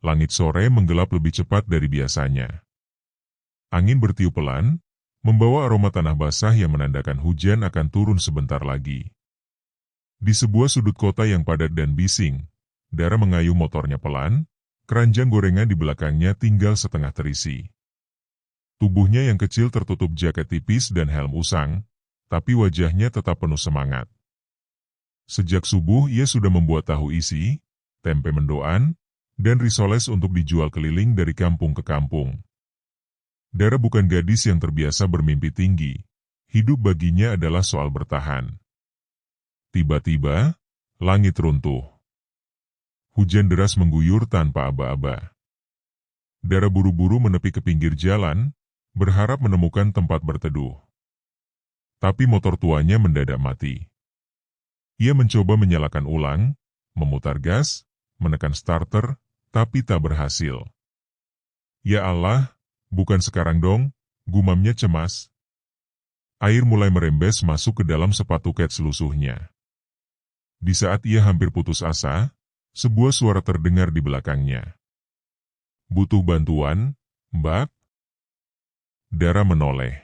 Langit sore menggelap lebih cepat dari biasanya. Angin bertiup pelan, membawa aroma tanah basah yang menandakan hujan akan turun sebentar lagi. Di sebuah sudut kota yang padat dan bising, Dara mengayuh motornya pelan, keranjang gorengan di belakangnya tinggal setengah terisi. Tubuhnya yang kecil tertutup jaket tipis dan helm usang, tapi wajahnya tetap penuh semangat. Sejak subuh ia sudah membuat tahu isi, tempe mendoan, dan risoles untuk dijual keliling dari kampung ke kampung. Dara bukan gadis yang terbiasa bermimpi tinggi, hidup baginya adalah soal bertahan. Tiba-tiba, langit runtuh. Hujan deras mengguyur tanpa aba-aba. Dara buru-buru menepi ke pinggir jalan, berharap menemukan tempat berteduh. Tapi motor tuanya mendadak mati. Ia mencoba menyalakan ulang, memutar gas, menekan starter, tapi tak berhasil. Ya Allah, bukan sekarang dong, gumamnya cemas. Air mulai merembes masuk ke dalam sepatu kets lusuhnya. Di saat ia hampir putus asa, sebuah suara terdengar di belakangnya. Butuh bantuan, Mbak? Dara menoleh.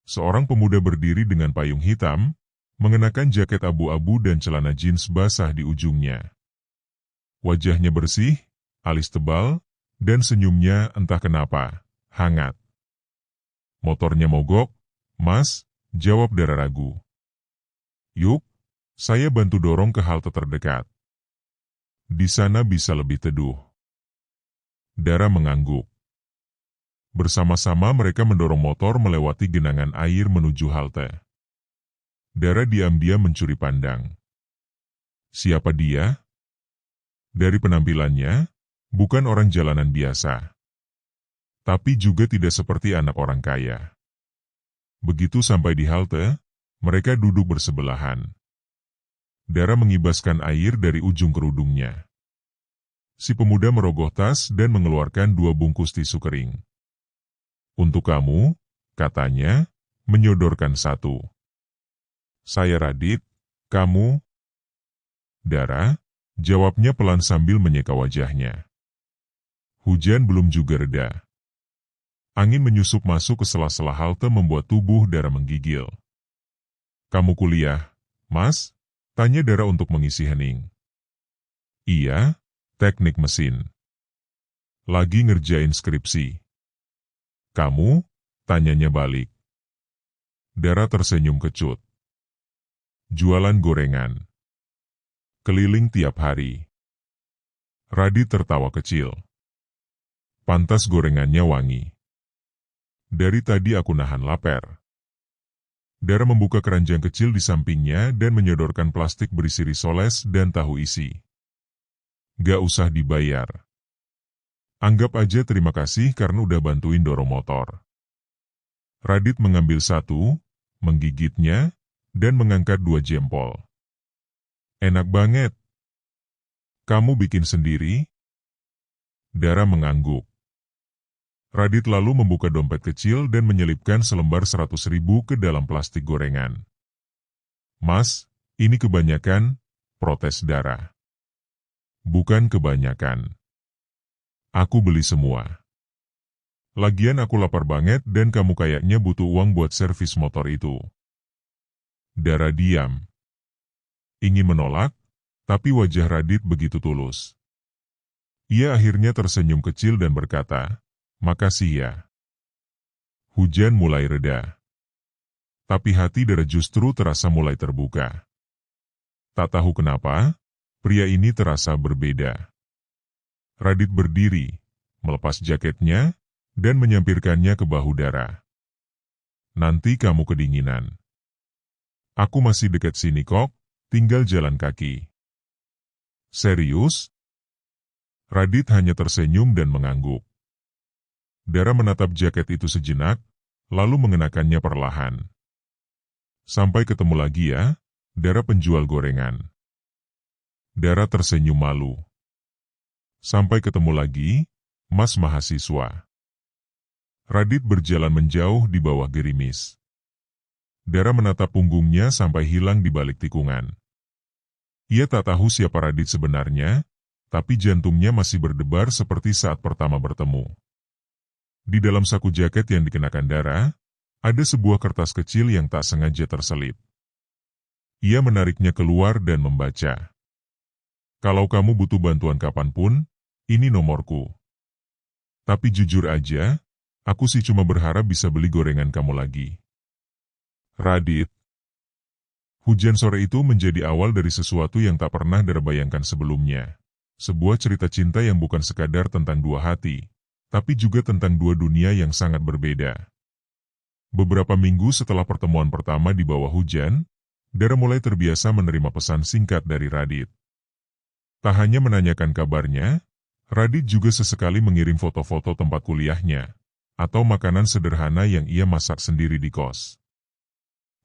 Seorang pemuda berdiri dengan payung hitam, mengenakan jaket abu-abu dan celana jeans basah di ujungnya. Wajahnya bersih, alis tebal, dan senyumnya entah kenapa, hangat. Motornya mogok, Mas, jawab Dara ragu. Yuk, saya bantu dorong ke halte terdekat. Di sana bisa lebih teduh. Dara mengangguk. Bersama-sama mereka mendorong motor melewati genangan air menuju halte. Dara diam-diam mencuri pandang. Siapa dia? Dari penampilannya, bukan orang jalanan biasa. Tapi juga tidak seperti anak orang kaya. Begitu sampai di halte, mereka duduk bersebelahan. Dara mengibaskan air dari ujung kerudungnya. Si pemuda merogoh tas dan mengeluarkan 2 bungkus tisu kering. Untuk kamu, katanya, menyodorkan 1. Saya Radit, kamu? Dara, jawabnya pelan sambil menyeka wajahnya. Hujan belum juga reda. Angin menyusup masuk ke sela-sela halte membuat tubuh Dara menggigil. Kamu kuliah, Mas? Tanya Dara untuk mengisi hening. Iya, teknik mesin. Lagi ngerjain skripsi. Kamu? Tanyanya balik. Dara tersenyum kecut. Jualan gorengan. Keliling tiap hari. Radit tertawa kecil. Pantas gorengannya wangi. Dari tadi aku nahan lapar. Dara membuka keranjang kecil di sampingnya dan menyodorkan plastik berisi risoles dan tahu isi. Gak usah dibayar. Anggap aja terima kasih karena udah bantuin dorong motor. Radit mengambil 1, menggigitnya, dan mengangkat 2 jempol. Enak banget. Kamu bikin sendiri? Dara mengangguk. Radit lalu membuka dompet kecil dan menyelipkan selembar 100.000 ke dalam plastik gorengan. Mas, ini kebanyakan, protes Dara. Bukan kebanyakan. Aku beli semua. Lagian aku lapar banget dan kamu kayaknya butuh uang buat servis motor itu. Dara diam. Ingin menolak, tapi wajah Radit begitu tulus. Ia akhirnya tersenyum kecil dan berkata, makasih ya. Hujan mulai reda. Tapi hati Dara justru terasa mulai terbuka. Tak tahu kenapa, pria ini terasa berbeda. Radit berdiri, melepas jaketnya, dan menyampirkannya ke bahu Dara. Nanti kamu kedinginan. Aku masih dekat sini kok, tinggal jalan kaki. Serius? Radit hanya tersenyum dan mengangguk. Dara menatap jaket itu sejenak, lalu mengenakannya perlahan. Sampai ketemu lagi ya, Dara penjual gorengan. Dara tersenyum malu. Sampai ketemu lagi, Mas mahasiswa. Radit berjalan menjauh di bawah gerimis. Dara menatap punggungnya sampai hilang di balik tikungan. Ia tak tahu siapa Radit sebenarnya, tapi jantungnya masih berdebar seperti saat pertama bertemu. Di dalam saku jaket yang dikenakan Dara, ada sebuah kertas kecil yang tak sengaja terselip. Ia menariknya keluar dan membaca. Kalau kamu butuh bantuan kapanpun, ini nomorku. Tapi jujur aja, aku sih cuma berharap bisa beli gorengan kamu lagi. Radit. Hujan sore itu menjadi awal dari sesuatu yang tak pernah Dara bayangkan sebelumnya. Sebuah cerita cinta yang bukan sekadar tentang dua hati, tapi juga tentang dua dunia yang sangat berbeda. Beberapa minggu setelah pertemuan pertama di bawah hujan, Dara mulai terbiasa menerima pesan singkat dari Radit. Tak hanya menanyakan kabarnya, Radit juga sesekali mengirim foto-foto tempat kuliahnya, atau makanan sederhana yang ia masak sendiri di kos.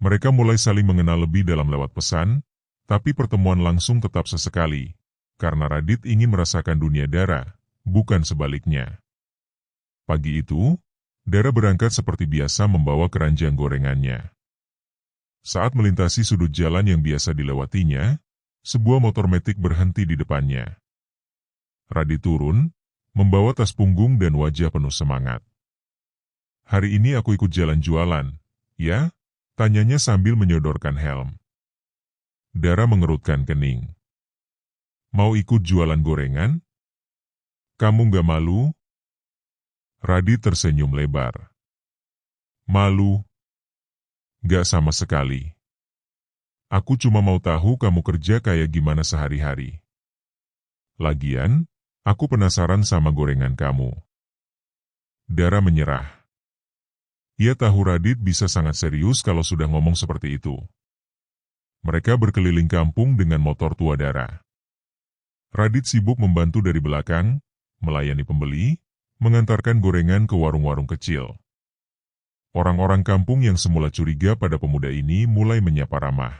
Mereka mulai saling mengenal lebih dalam lewat pesan, tapi pertemuan langsung tetap sesekali, karena Radit ingin merasakan dunia Dara, bukan sebaliknya. Pagi itu, Dara berangkat seperti biasa membawa keranjang gorengannya. Saat melintasi sudut jalan yang biasa dilewatinya, sebuah motor metik berhenti di depannya. Radit turun, membawa tas punggung dan wajah penuh semangat. Hari ini aku ikut jalan jualan, ya? Tanyanya sambil menyodorkan helm. Dara mengerutkan kening. Mau ikut jualan gorengan? Kamu gak malu? Radit tersenyum lebar. Malu? Gak sama sekali. Aku cuma mau tahu kamu kerja kayak gimana sehari-hari. Lagian, aku penasaran sama gorengan kamu. Dara menyerah. Ia tahu Radit bisa sangat serius kalau sudah ngomong seperti itu. Mereka berkeliling kampung dengan motor tua Dara. Radit sibuk membantu dari belakang, melayani pembeli, mengantarkan gorengan ke warung-warung kecil. Orang-orang kampung yang semula curiga pada pemuda ini mulai menyapa ramah.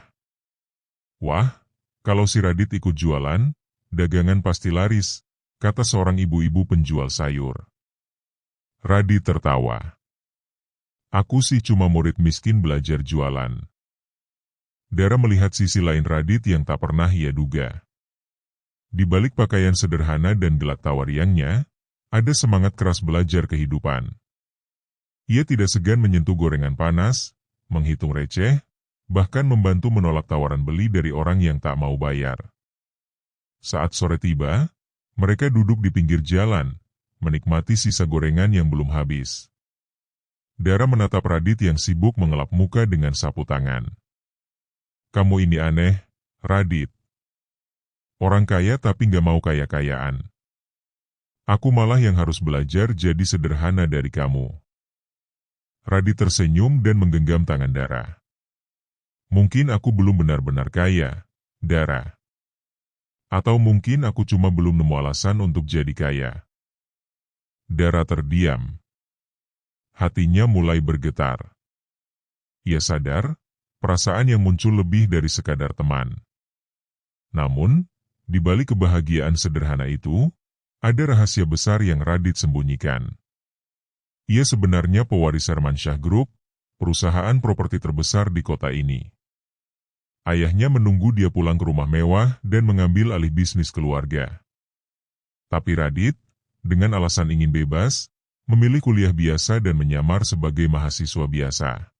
Wah, kalau si Radit ikut jualan, dagangan pasti laris, kata seorang ibu-ibu penjual sayur. Radit tertawa. Aku sih cuma murid miskin belajar jualan. Dara melihat sisi lain Radit yang tak pernah ia duga. Di balik pakaian sederhana dan gelak tawa riangnya, ada semangat keras belajar kehidupan. Ia tidak segan menyentuh gorengan panas, menghitung receh, bahkan membantu menolak tawaran beli dari orang yang tak mau bayar. Saat sore tiba, mereka duduk di pinggir jalan, menikmati sisa gorengan yang belum habis. Dara menatap Radit yang sibuk mengelap muka dengan sapu tangan. Kamu ini aneh, Radit. Orang kaya tapi gak mau kaya-kayaan. Aku malah yang harus belajar jadi sederhana dari kamu. Radit tersenyum dan menggenggam tangan Dara. Mungkin aku belum benar-benar kaya, Dara. Atau mungkin aku cuma belum nemu alasan untuk jadi kaya. Dara terdiam. Hatinya mulai bergetar. Ia sadar, perasaan yang muncul lebih dari sekadar teman. Namun, di balik kebahagiaan sederhana itu, ada rahasia besar yang Radit sembunyikan. Ia sebenarnya pewaris Hermansyah Group, perusahaan properti terbesar di kota ini. Ayahnya menunggu dia pulang ke rumah mewah dan mengambil alih bisnis keluarga. Tapi Radit, dengan alasan ingin bebas, memilih kuliah biasa dan menyamar sebagai mahasiswa biasa.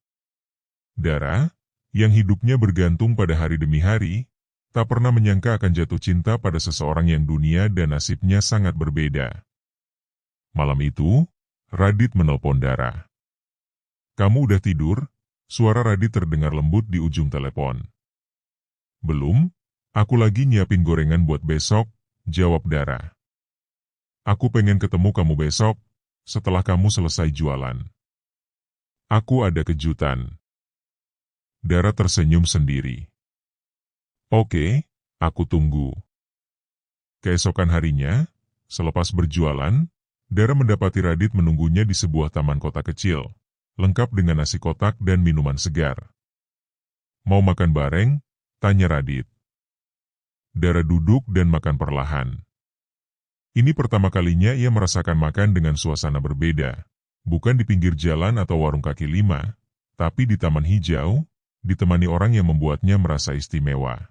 Dara, yang hidupnya bergantung pada hari demi hari, tak pernah menyangka akan jatuh cinta pada seseorang yang dunia dan nasibnya sangat berbeda. Malam itu, Radit menelpon Dara. Kamu udah tidur? Suara Radit terdengar lembut di ujung telepon. Belum, aku lagi nyiapin gorengan buat besok, jawab Dara. Aku pengen ketemu kamu besok, setelah kamu selesai jualan. Aku ada kejutan. Dara tersenyum sendiri. Oke, aku tunggu. Keesokan harinya, selepas berjualan, Dara mendapati Radit menunggunya di sebuah taman kota kecil, lengkap dengan nasi kotak dan minuman segar. Mau makan bareng? Tanya Radit. Dara duduk dan makan perlahan. Ini pertama kalinya ia merasakan makan dengan suasana berbeda, bukan di pinggir jalan atau warung kaki lima, tapi di taman hijau, ditemani orang yang membuatnya merasa istimewa.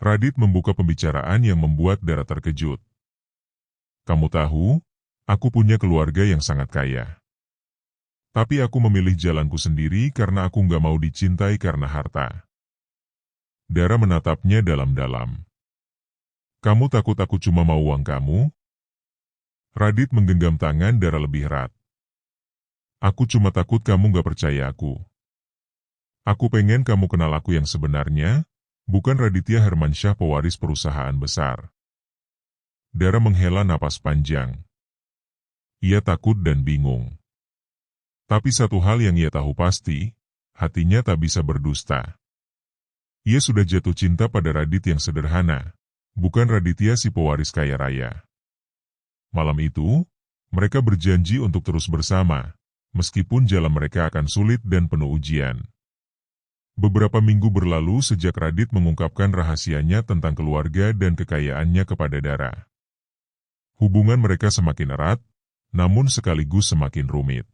Radit membuka pembicaraan yang membuat Dara terkejut. Kamu tahu, aku punya keluarga yang sangat kaya. Tapi aku memilih jalanku sendiri karena aku nggak mau dicintai karena harta. Dara menatapnya dalam-dalam. Kamu takut aku cuma mau uang kamu? Radit menggenggam tangan Dara lebih erat. Aku cuma takut kamu gak percaya aku. Aku pengen kamu kenal aku yang sebenarnya, bukan Raditya Hermansyah pewaris perusahaan besar. Dara menghela napas panjang. Ia takut dan bingung. Tapi satu hal yang ia tahu pasti, hatinya tak bisa berdusta. Ia sudah jatuh cinta pada Radit yang sederhana, bukan Raditya si pewaris kaya raya. Malam itu, mereka berjanji untuk terus bersama, meskipun jalan mereka akan sulit dan penuh ujian. Beberapa minggu berlalu sejak Radit mengungkapkan rahasianya tentang keluarga dan kekayaannya kepada Dara. Hubungan mereka semakin erat, namun sekaligus semakin rumit.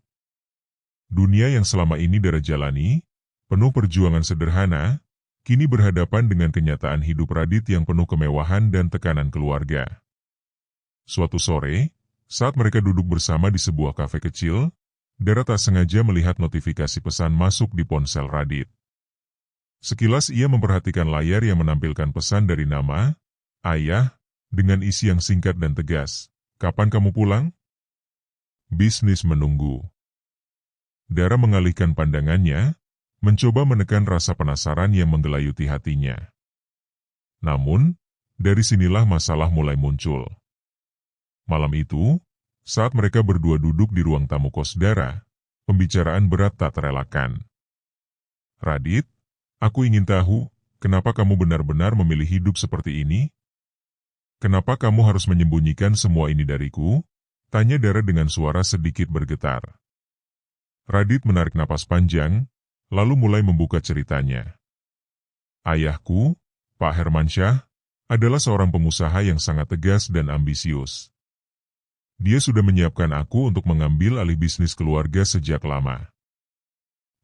Dunia yang selama ini Dara jalani, penuh perjuangan sederhana, kini berhadapan dengan kenyataan hidup Radit yang penuh kemewahan dan tekanan keluarga. Suatu sore, saat mereka duduk bersama di sebuah kafe kecil, Dara tak sengaja melihat notifikasi pesan masuk di ponsel Radit. Sekilas ia memperhatikan layar yang menampilkan pesan dari nama, Ayah, dengan isi yang singkat dan tegas. Kapan kamu pulang? Bisnis menunggu. Dara mengalihkan pandangannya, mencoba menekan rasa penasaran yang menggelayuti hatinya. Namun, dari sinilah masalah mulai muncul. Malam itu, saat mereka berdua duduk di ruang tamu kos Dara, pembicaraan berat tak terelakkan. Radit, aku ingin tahu, kenapa kamu benar-benar memilih hidup seperti ini? Kenapa kamu harus menyembunyikan semua ini dariku? Tanya Dara dengan suara sedikit bergetar. Radit menarik napas panjang, lalu mulai membuka ceritanya. Ayahku, Pak Hermansyah, adalah seorang pengusaha yang sangat tegas dan ambisius. Dia sudah menyiapkan aku untuk mengambil alih bisnis keluarga sejak lama.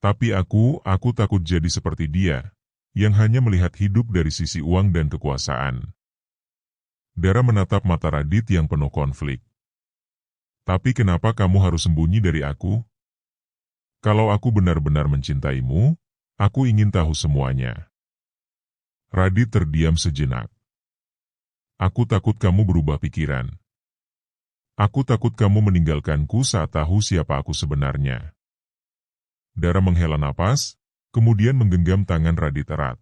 Tapi aku takut jadi seperti dia, yang hanya melihat hidup dari sisi uang dan kekuasaan. Dara menatap mata Radit yang penuh konflik. Tapi kenapa kamu harus sembunyi dari aku? Kalau aku benar-benar mencintaimu, aku ingin tahu semuanya. Radit terdiam sejenak. Aku takut kamu berubah pikiran. Aku takut kamu meninggalkanku saat tahu siapa aku sebenarnya. Dara menghela napas, kemudian menggenggam tangan Radit erat.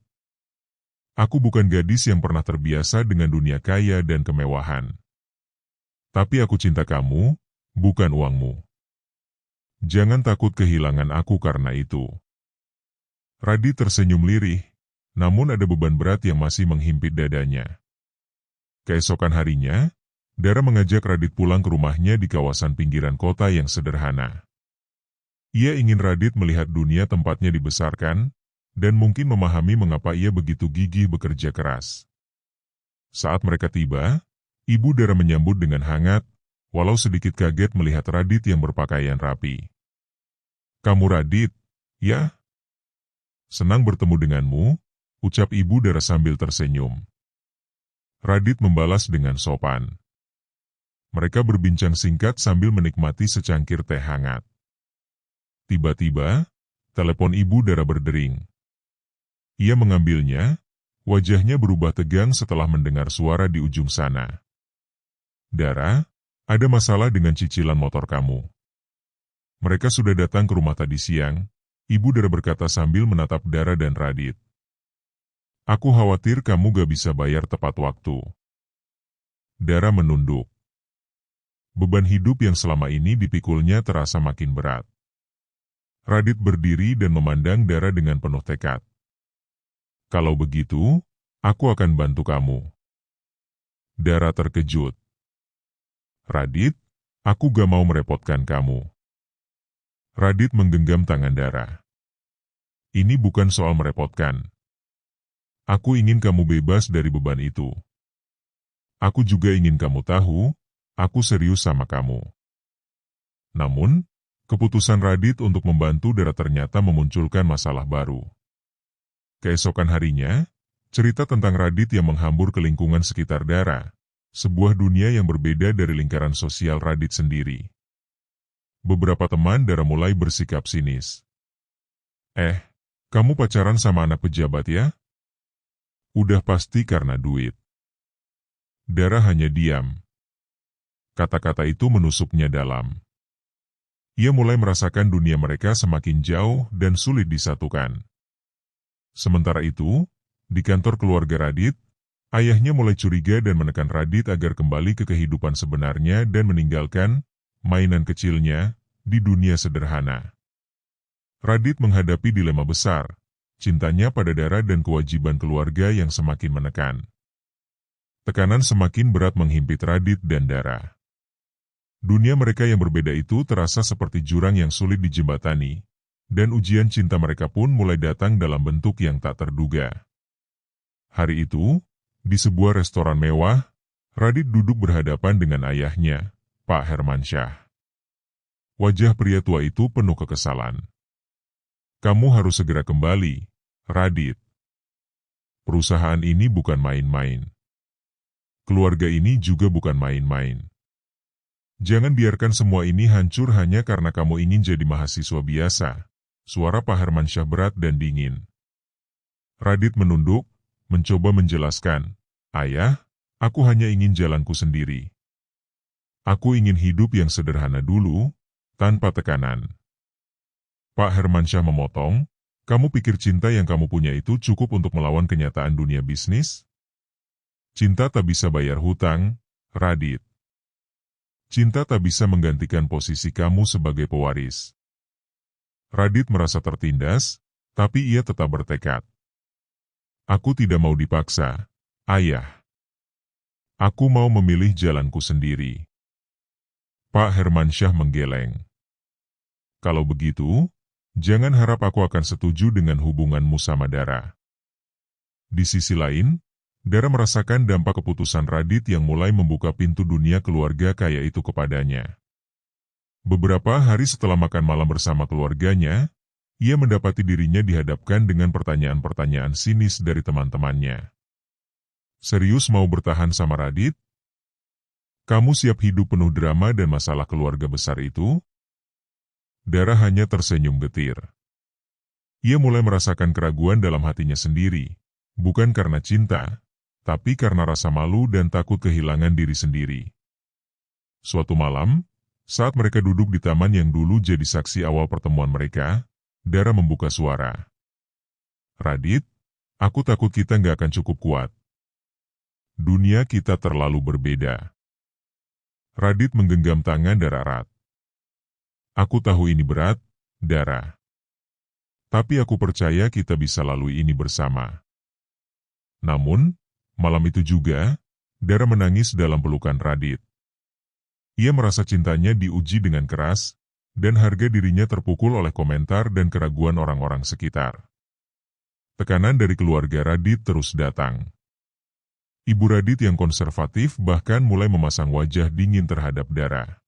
Aku bukan gadis yang pernah terbiasa dengan dunia kaya dan kemewahan. Tapi aku cinta kamu, bukan uangmu. Jangan takut kehilangan aku karena itu. Radit tersenyum lirih, namun ada beban berat yang masih menghimpit dadanya. Keesokan harinya, Dara mengajak Radit pulang ke rumahnya di kawasan pinggiran kota yang sederhana. Ia ingin Radit melihat dunia tempatnya dibesarkan, dan mungkin memahami mengapa ia begitu gigih bekerja keras. Saat mereka tiba, Ibu Dara menyambut dengan hangat, walau sedikit kaget melihat Radit yang berpakaian rapi. Kamu Radit, ya? Senang bertemu denganmu, ucap Ibu Dara sambil tersenyum. Radit membalas dengan sopan. Mereka berbincang singkat sambil menikmati secangkir teh hangat. Tiba-tiba, telepon Ibu Dara berdering. Ia mengambilnya, wajahnya berubah tegang setelah mendengar suara di ujung sana. Dara, ada masalah dengan cicilan motor kamu. Mereka sudah datang ke rumah tadi siang, Ibu Dara berkata sambil menatap Dara dan Radit. Aku khawatir kamu gak bisa bayar tepat waktu. Dara menunduk. Beban hidup yang selama ini dipikulnya terasa makin berat. Radit berdiri dan memandang Dara dengan penuh tekad. Kalau begitu, aku akan bantu kamu. Dara terkejut. Radit, aku gak mau merepotkan kamu. Radit menggenggam tangan Dara. Ini bukan soal merepotkan. Aku ingin kamu bebas dari beban itu. Aku juga ingin kamu tahu, aku serius sama kamu. Namun, keputusan Radit untuk membantu Dara ternyata memunculkan masalah baru. Keesokan harinya, Cerita tentang Radit yang menghambur ke lingkungan sekitar Dara, sebuah dunia yang berbeda dari lingkaran sosial Radit sendiri. Beberapa teman Dara mulai bersikap sinis. Kamu pacaran sama anak pejabat ya? Udah pasti karena duit. Dara hanya diam. Kata-kata itu menusuknya dalam. Ia mulai merasakan dunia mereka semakin jauh dan sulit disatukan. Sementara itu, di kantor keluarga Radit, ayahnya mulai curiga dan menekan Radit agar kembali ke kehidupan sebenarnya dan meninggalkan mainan kecilnya di dunia sederhana. Radit menghadapi dilema besar, cintanya pada Dara dan kewajiban keluarga yang semakin menekan. Tekanan semakin berat menghimpit Radit dan Dara. Dunia mereka yang berbeda itu terasa seperti jurang yang sulit dijembatani, dan ujian cinta mereka pun mulai datang dalam bentuk yang tak terduga. Hari itu, di sebuah restoran mewah, Radit duduk berhadapan dengan ayahnya, Pak Hermansyah. Wajah pria tua itu penuh kekesalan. Kamu harus segera kembali, Radit. Perusahaan ini bukan main-main. Keluarga ini juga bukan main-main. Jangan biarkan semua ini hancur hanya karena kamu ingin jadi mahasiswa biasa. Suara Pak Hermansyah berat dan dingin. Radit menunduk, mencoba menjelaskan, Ayah, aku hanya ingin jalanku sendiri. Aku ingin hidup yang sederhana dulu, tanpa tekanan. Pak Hermansyah memotong, kamu pikir cinta yang kamu punya itu cukup untuk melawan kenyataan dunia bisnis? Cinta tak bisa bayar hutang, Radit. Cinta tak bisa menggantikan posisi kamu sebagai pewaris. Radit merasa tertindas, tapi ia tetap bertekad. Aku tidak mau dipaksa, Ayah. Aku mau memilih jalanku sendiri. Pak Hermansyah menggeleng. Kalau begitu, jangan harap aku akan setuju dengan hubunganmu sama Dara. Di sisi lain, Dara merasakan dampak keputusan Radit yang mulai membuka pintu dunia keluarga kaya itu kepadanya. Beberapa hari setelah makan malam bersama keluarganya, ia mendapati dirinya dihadapkan dengan pertanyaan-pertanyaan sinis dari teman-temannya. Serius mau bertahan sama Radit? Kamu siap hidup penuh drama dan masalah keluarga besar itu? Dara hanya tersenyum getir. Ia mulai merasakan keraguan dalam hatinya sendiri, bukan karena cinta, tapi karena rasa malu dan takut kehilangan diri sendiri. Suatu malam, saat mereka duduk di taman yang dulu jadi saksi awal pertemuan mereka, Dara membuka suara. Radit, aku takut kita nggak akan cukup kuat. Dunia kita terlalu berbeda. Radit menggenggam tangan Dara erat. Aku tahu ini berat, Dara. Tapi aku percaya kita bisa lalui ini bersama. Namun, malam itu juga, Dara menangis dalam pelukan Radit. Ia merasa cintanya diuji dengan keras, dan harga dirinya terpukul oleh komentar dan keraguan orang-orang sekitar. Tekanan dari keluarga Radit terus datang. Ibu Radit yang konservatif bahkan mulai memasang wajah dingin terhadap Dara.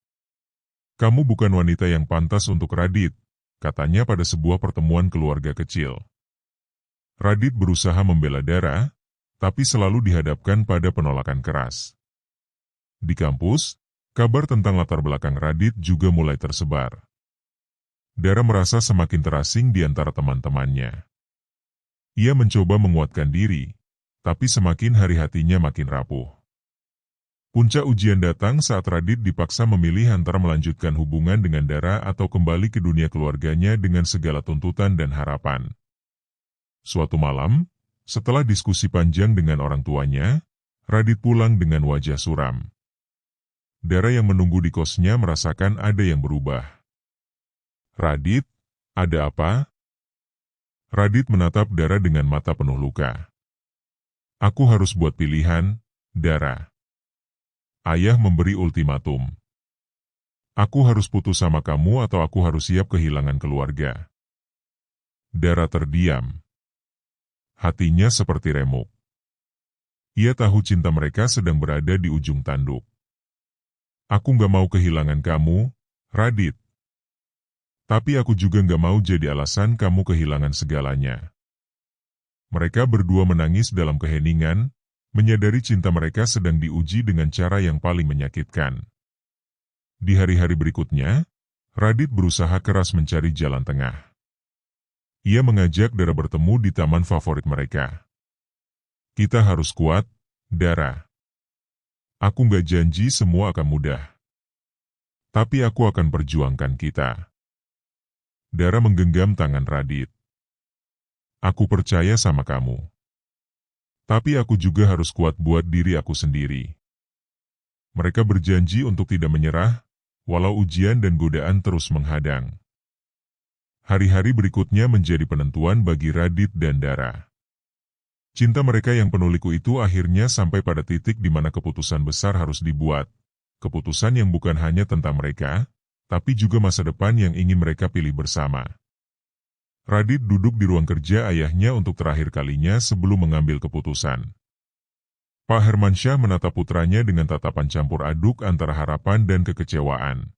Kamu bukan wanita yang pantas untuk Radit, katanya pada sebuah pertemuan keluarga kecil. Radit berusaha membela Dara, tapi selalu dihadapkan pada penolakan keras. Di kampus, kabar tentang latar belakang Radit juga mulai tersebar. Dara merasa semakin terasing di antara teman-temannya. Ia mencoba menguatkan diri, tapi semakin hari hatinya makin rapuh. Puncak ujian datang saat Radit dipaksa memilih antara melanjutkan hubungan dengan Dara atau kembali ke dunia keluarganya dengan segala tuntutan dan harapan. Suatu malam, setelah diskusi panjang dengan orang tuanya, Radit pulang dengan wajah suram. Dara yang menunggu di kosnya merasakan ada yang berubah. Radit, ada apa? Radit menatap Dara dengan mata penuh luka. Aku harus buat pilihan, Dara. Ayah memberi ultimatum. Aku harus putus sama kamu atau aku harus siap kehilangan keluarga. Dara terdiam. Hatinya seperti remuk. Ia tahu cinta mereka sedang berada di ujung tanduk. Aku gak mau kehilangan kamu, Radit. Tapi aku juga gak mau jadi alasan kamu kehilangan segalanya. Mereka berdua menangis dalam keheningan, menyadari cinta mereka sedang diuji dengan cara yang paling menyakitkan. Di hari-hari berikutnya, Radit berusaha keras mencari jalan tengah. Ia mengajak Dara bertemu di taman favorit mereka. Kita harus kuat, Dara. Aku nggak janji semua akan mudah. Tapi aku akan perjuangkan kita. Dara menggenggam tangan Radit. Aku percaya sama kamu. Tapi aku juga harus kuat buat diri aku sendiri. Mereka berjanji untuk tidak menyerah, walau ujian dan godaan terus menghadang. Hari-hari berikutnya menjadi penentuan bagi Radit dan Dara. Cinta mereka yang penuh liku itu akhirnya sampai pada titik di mana keputusan besar harus dibuat. Keputusan yang bukan hanya tentang mereka, tapi juga masa depan yang ingin mereka pilih bersama. Radit duduk di ruang kerja ayahnya untuk terakhir kalinya sebelum mengambil keputusan. Pak Hermansyah menatap putranya dengan tatapan campur aduk antara harapan dan kekecewaan.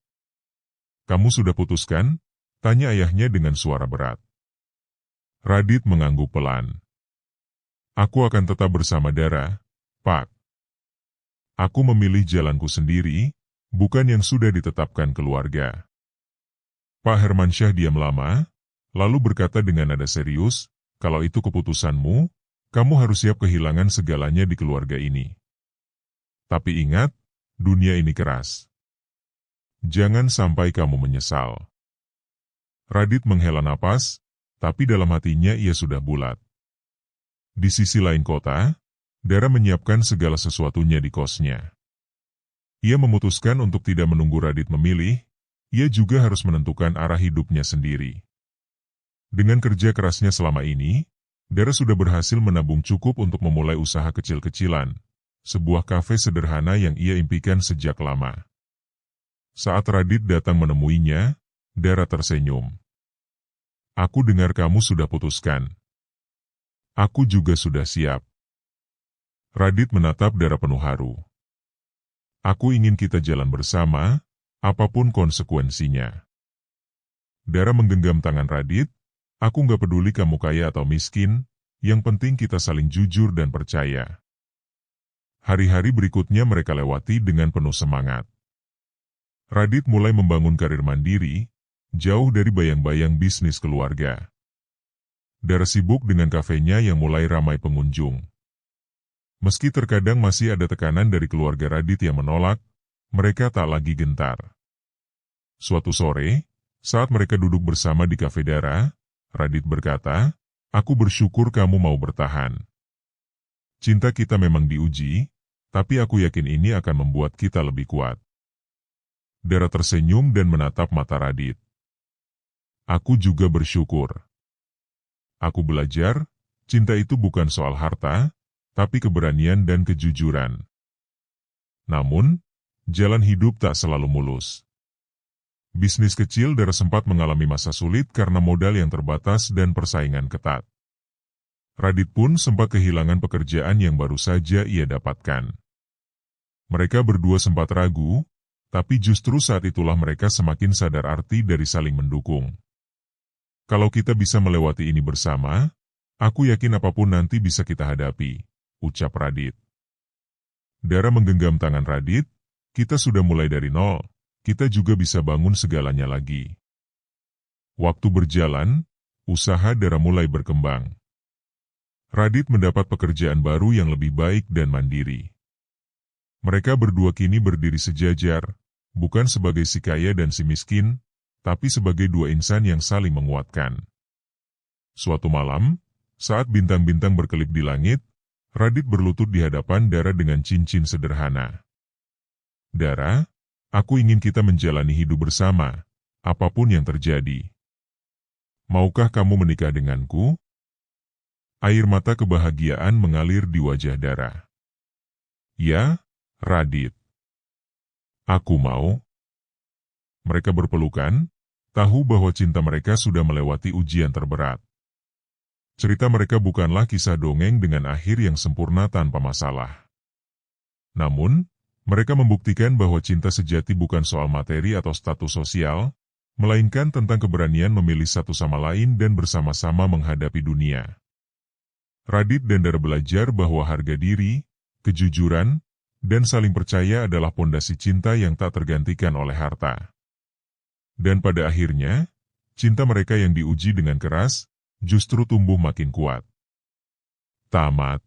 Kamu sudah putuskan? Tanya ayahnya dengan suara berat. Radit mengangguk pelan. Aku akan tetap bersama Dara, Pak. Aku memilih jalanku sendiri, bukan yang sudah ditetapkan keluarga. Pak Hermansyah diam lama, lalu berkata dengan nada serius, kalau itu keputusanmu, kamu harus siap kehilangan segalanya di keluarga ini. Tapi ingat, dunia ini keras. Jangan sampai kamu menyesal. Radit menghela napas, tapi dalam hatinya ia sudah bulat. Di sisi lain kota, Dara menyiapkan segala sesuatunya di kosnya. Ia memutuskan untuk tidak menunggu Radit memilih, ia juga harus menentukan arah hidupnya sendiri. Dengan kerja kerasnya selama ini, Dara sudah berhasil menabung cukup untuk memulai usaha kecil-kecilan, sebuah kafe sederhana yang ia impikan sejak lama. Saat Radit datang menemuinya, Dara tersenyum. Aku dengar kamu sudah putuskan. Aku juga sudah siap. Radit menatap Dara penuh haru. Aku ingin kita jalan bersama, apapun konsekuensinya. Dara menggenggam tangan Radit, aku nggak peduli kamu kaya atau miskin, yang penting kita saling jujur dan percaya. Hari-hari berikutnya mereka lewati dengan penuh semangat. Radit mulai membangun karir mandiri, jauh dari bayang-bayang bisnis keluarga. Dara sibuk dengan kafenya yang mulai ramai pengunjung. Meski terkadang masih ada tekanan dari keluarga Radit yang menolak, mereka tak lagi gentar. Suatu sore, saat mereka duduk bersama di kafe Dara, Radit berkata, aku bersyukur kamu mau bertahan. Cinta kita memang diuji, tapi aku yakin ini akan membuat kita lebih kuat. Dara tersenyum dan menatap mata Radit. Aku juga bersyukur. Aku belajar, cinta itu bukan soal harta, tapi keberanian dan kejujuran. Namun, jalan hidup tak selalu mulus. Bisnis kecil Dara sempat mengalami masa sulit karena modal yang terbatas dan persaingan ketat. Radit pun sempat kehilangan pekerjaan yang baru saja ia dapatkan. Mereka berdua sempat ragu, tapi justru saat itulah mereka semakin sadar arti dari saling mendukung. Kalau kita bisa melewati ini bersama, aku yakin apapun nanti bisa kita hadapi, ucap Radit. Dara menggenggam tangan Radit, kita sudah mulai dari nol, kita juga bisa bangun segalanya lagi. Waktu berjalan, usaha Dara mulai berkembang. Radit mendapat pekerjaan baru yang lebih baik dan mandiri. Mereka berdua kini berdiri sejajar, bukan sebagai si kaya dan si miskin, tapi sebagai dua insan yang saling menguatkan. Suatu malam, saat bintang-bintang berkelip di langit, Radit berlutut di hadapan Dara dengan cincin sederhana. Dara, aku ingin kita menjalani hidup bersama, apapun yang terjadi. Maukah kamu menikah denganku? Air mata kebahagiaan mengalir di wajah Dara. Ya, Radit. Aku mau. Mereka berpelukan, tahu bahwa cinta mereka sudah melewati ujian terberat. Cerita mereka bukanlah kisah dongeng dengan akhir yang sempurna tanpa masalah. Namun, mereka membuktikan bahwa cinta sejati bukan soal materi atau status sosial, melainkan tentang keberanian memilih satu sama lain dan bersama-sama menghadapi dunia. Radit dan Dara belajar bahwa harga diri, kejujuran, dan saling percaya adalah pondasi cinta yang tak tergantikan oleh harta. Dan pada akhirnya, cinta mereka yang diuji dengan keras, justru tumbuh makin kuat. Tamat.